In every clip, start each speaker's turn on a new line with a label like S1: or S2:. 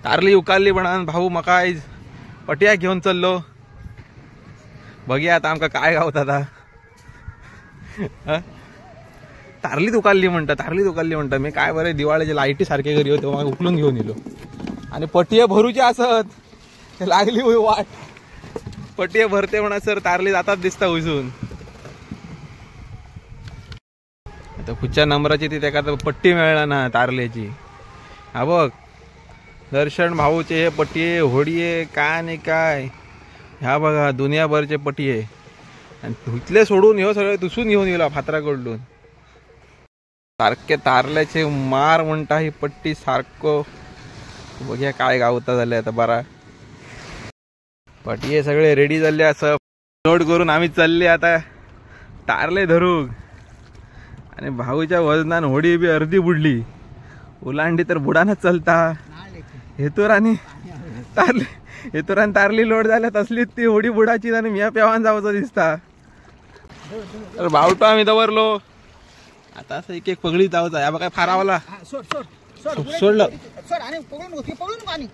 S1: तारली उकाळली म्हणून भाऊ मका पटिया घेऊन चाललो. बघूया आता आमका काय गावत आता. तारलीत उकाळली म्हणता मी काय बरे दिवाळीच्या लाईटी सारखे घरी होते मग उकलून घेऊन येलो आणि पटिया भरूचे असत लागली होई वाट. पटिया भरते म्हणा सर तारली जातात दिसता उजून. आता पुढच्या नंबराची ती त्याका पट्टी मिळणार ना तारल्याची. हा बघ दर्शन भाऊचे हे पटिये होडीये काय नाही काय ह्या बघा दुनियाभरचे पटिये आणि इथले सोडून हे सगळे दुसून घेऊन गेला फात्राकडून. सारखे तारल्याचे मार म्हणता ही पट्टी सारखं. बघूया काय गावता झाले आता. बरा पटिये सगळे रेडी झाले असं लोड करून आम्ही चालले आता तारले धरूक. आणि भाऊच्या वजनान होडी बी अर्धी बुडली. ओलांडी तर बुडानच चालता. हेतुरानी तारली लोड झाल्यात असली ती होडी बुडाची आणि मिया पेवान जावचं दिसता. तर भावटो आम्ही दवरलो आता असं एक एक पगडी जावचा. या बघा फारावाला सोडलं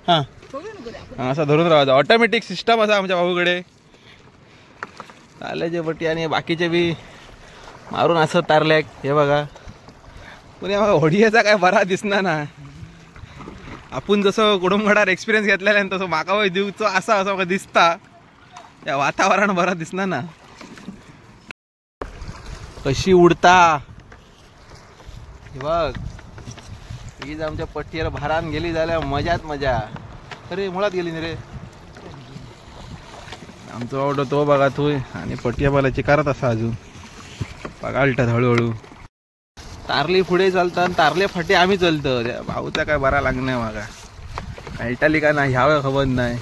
S1: हा असं धरून राहायचं. ऑटोमॅटिक सिस्टम असा आमच्या भाऊकडे. तारल्याचे पट्टी आणि बाकीचे बी मारून असं तारल्या. हे बघा पण या होडीचा काय बरा दिसणार ना. आपण जसं कुडुंबगडार एक्सपिरियन्स घेतलेला तसं माका दिवचं असं दिसता. त्या वातावरण बरा दिसणार ना. कशी उडता हे बघ. हीच आमच्या पट्टीवर भारान गेली झाल्या मजात मजा. अरे मुळात गेली ना रे आमचा ऑर्डर तो बघा तू. आणि पट्टिया बालाची करत असा अजून बघालतात हळूहळू. तारली पुढे चालतात तारले फाटे आम्ही चलतो. त्या भाऊचा काय बरा लागणार मागा ऐटाली का नाही ह्यावेळी खबर नाही.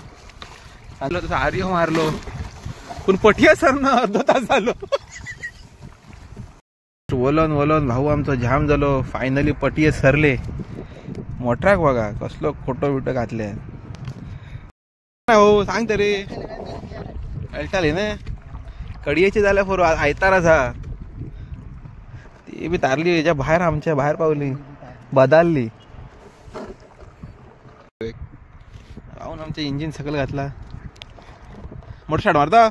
S1: चाललो तसं आर्य मारलो पण पटिया सर ना अर्धा तास झालो. वलन भाऊ आमचं जाम झालो. फायनली पटिये सरले. मोठराक बघा कसलो फोटो बिटो घातले हो सांग तरी. ऐटाली ना कडियाची झाल्या फोर आयताराचा ती बी तारली याच्या बाहेर आमच्या बाहेर पावली बदलली. राहून आमचे इंजिन सगळं घातला. मोठं शाट मारता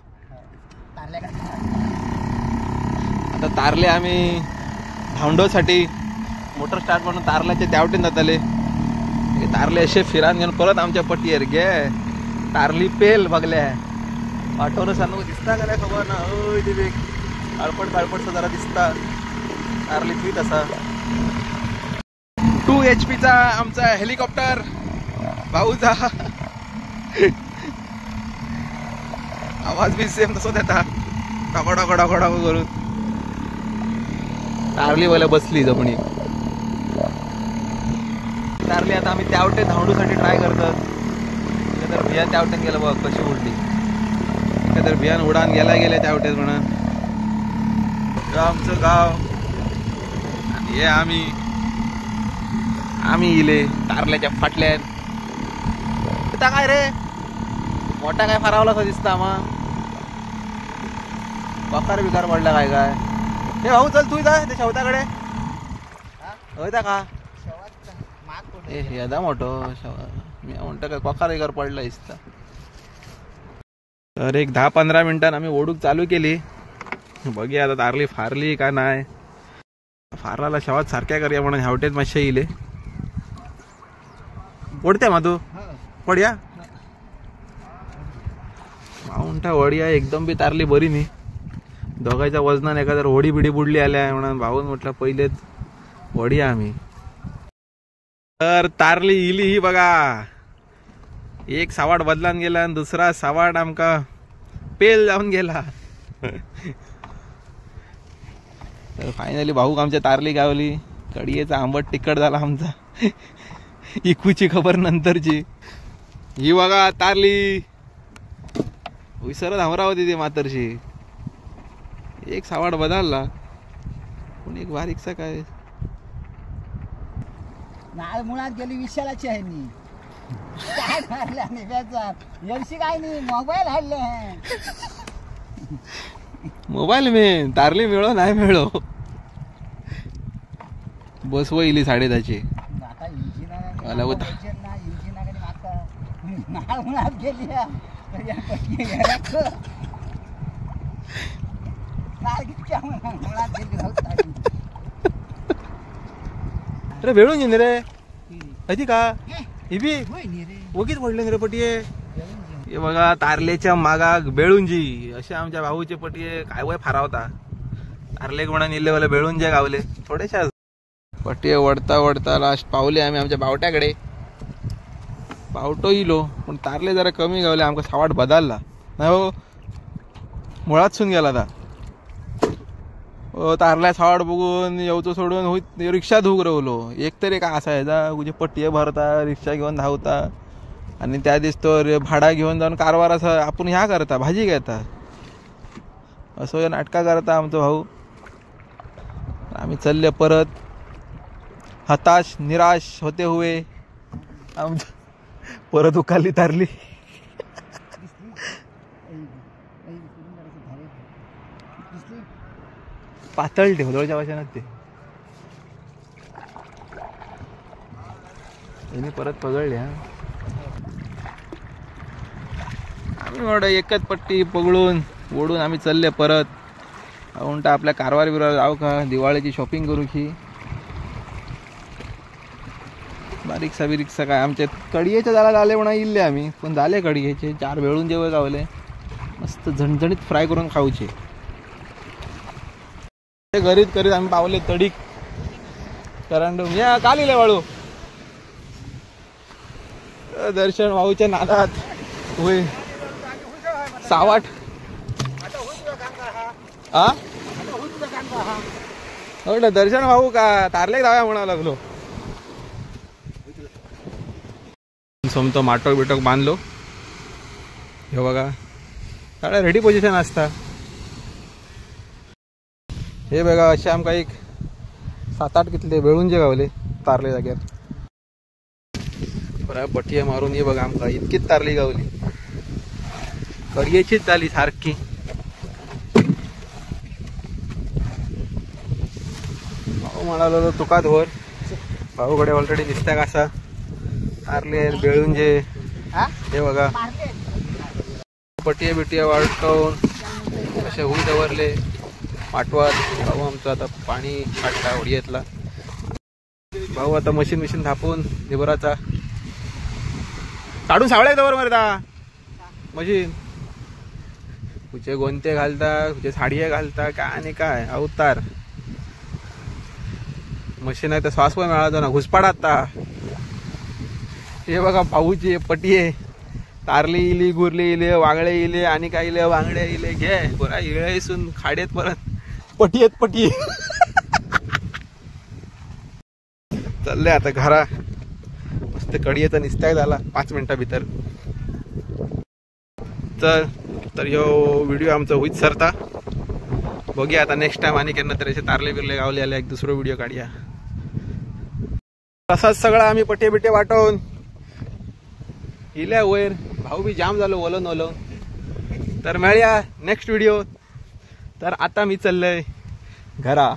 S1: आता तारले आम्ही धावंडोसाठी मोटर स्टार्ट म्हणून तारल्याचे त्यावटेन जाताले. तारले असे फिरान घेऊन परत आमच्या पट्टीवर गे तारली पेल बघल्या. वाटोर सांगू दिसता का खबर ना. काळपट जरा दिसता. तारली फिट असा 2 HP चा आमचा हेलिकॉप्टर भाऊचा. आवाज बी सेम तसं देता डोको करून. तारली वाला बसली जमणी. तारली आता आम्ही त्यावटे धावडूसाठी ट्राय करतात. तर बियान त्यावटेन गेलं बघ कशी उडली. तर बियान उडान गेल्या त्यावटेत म्हणा. आमचं गाव आणि हे आम्ही इले तारल्याच्या फाटल्यात. आता काय रे मोठा काय फारावला असं दिसता मग. बिकार पडला काय हे भाऊ चल तू जा ते शेवताकडे होता का यदा मोठो मी म्हणतो काय कोकार बिकार पडला दिसता. तर एक 10-15 मिनिटांनी आम्ही ओढूक चालू केली. बघूया आता तारली फारली का नाही. फारला शेवात सारख्या करूया म्हणून ह्यावटेत मातशे येईल. ओढते मा तू पड्या माउंटा वडिया एकदम बी तारली बरी नाही. दोघांच्या वजनाने एखाद्या होडी बिडी बुडली आल्या म्हणून भाऊन म्हटलं पहिलेच वडिया आम्ही. तर तारली इली ही बघा. एक सावाड बदलान गेला आणि दुसरा सावाड आमका पेल जाऊन गेला. तर फायनली भाऊ आमच्या तारली गावली. कडियेचा आंबट तिखट झाला आमचा. इकूची खबर नंतरची. ही बघा तारली विसरत अमरावती ती मातरशी. एक सावाड बदलला पण एक बारीकसा काय
S2: नाळ मुळात गेली विशालाची आहे मी. काय हारल्या नाही बेजार यर्षी काय नाही मोबाईल हारले.
S1: मोबाईल में तारली मिळो नाही मिळो बस वहिली 10:30.
S2: आता इंजिन
S1: मला होता अरे वेळून येईन रे अधी का इबी वगीच पडले रे पटिये हे बघा तारलेच्या मागाक बेळुंजी असे आमच्या भाऊचे पटिये काय वय फारावता तारले म्हणून इल्ले वाले बेळुंजे गावले थोडेशा पटिये वडता वडता लास्ट पावले आम्ही आमच्या बावट्याकडे बावटो इलो पण तारले जरा कमी गावले आमका सावाट बदलला नाही हो मुळात सून गेला आता तारल्या सावाट बघून येवचो सोडून रिक्षा धुक रवलो एक तरी काय असायचा तुझे पट्टीये भरता रिक्षा घेऊन धावता आणि त्या दिवस तर भाडा घेऊन जाऊन कारवार असं आपण ह्या करता भाजी घेता असं या नाटका करता आमचा भाऊ आम्ही चालले परत हताश निराश होते हुए आमच्या परत उकाली तारली पातळ ढेवलोच्या भाषेनात ते परत पगळले हा आम्ही एवढं एकच पट्टी पगळून ओढून आम्ही चालले परत म्हणता आपल्या कारवार बिरवार जाऊ का दिवाळीची शॉपिंग करू की बारीकसा बिरीकसा काय आमच्या कडियेच्या झाला झाले म्हणा इल्ले आम्ही पण झाले कडियेचे 4 वेळून जेव्हा गावले मस्त झणझणीत फ्राय करून खाऊचे घरीत करीत आम्ही पावले तडीक करंडून या कालीले वाळू दर्शन भाऊच्या नादात होय सावाट हा दर्शन भाऊ का तारले जाव्या म्हणा लागलो सोमतो माटोक बिटोक बांधलो हे बघा सगळ्या रेडी पोझिशन असता हे बघा असे आमका एक 7-8 कितले बेळूंजे गावले तारले जाग्यार बरं पटिया मारून ये बघा आमका इतकीच तारली गावली कडयेचीच झाली सारखी भाऊ म्हणालो तुका धोर भाऊकडे ऑलरेडी दिसता कसा तारले बेळूंजे हे बघा पटिया बिटिया वाटवून असे हुई दवरले पाठवात भाऊ आमचं आता पाणी काढला होडीतला भाऊ आता मशीन थापून दिवराचा काढून सावळे दवर मरता मशीन कुठे गोंते घालता कुठे साडीये घालता काय आणि काय अवतार मशीन आहे तर श्वास पण मिळाला ना घुसपाडात हे बघा भाऊची पटिये तारली इली गुरली इले वांगळे इले आणि काय इले वांगडे इले घे बरा इळेसून खाडेत परत पटिये चालले आता घरा मस्त कडियेचा निस्त्याग झाला 5 मिनिटा भीतर तर ह्यो व्हिडिओ आमचा होईत सरता बघूया आता नेक्स्ट टाइम आणि केन्ना तरी तारले बिरले गावले आले एक दुसरो व्हिडिओ काढूया तसाच सगळा आम्ही पटे बिटे वाटवून इल्या वयर भाऊ बी जाम झालो ओलवून तर मिळूया नेक्स्ट व्हिडिओ तर आता मी चाललंय घरा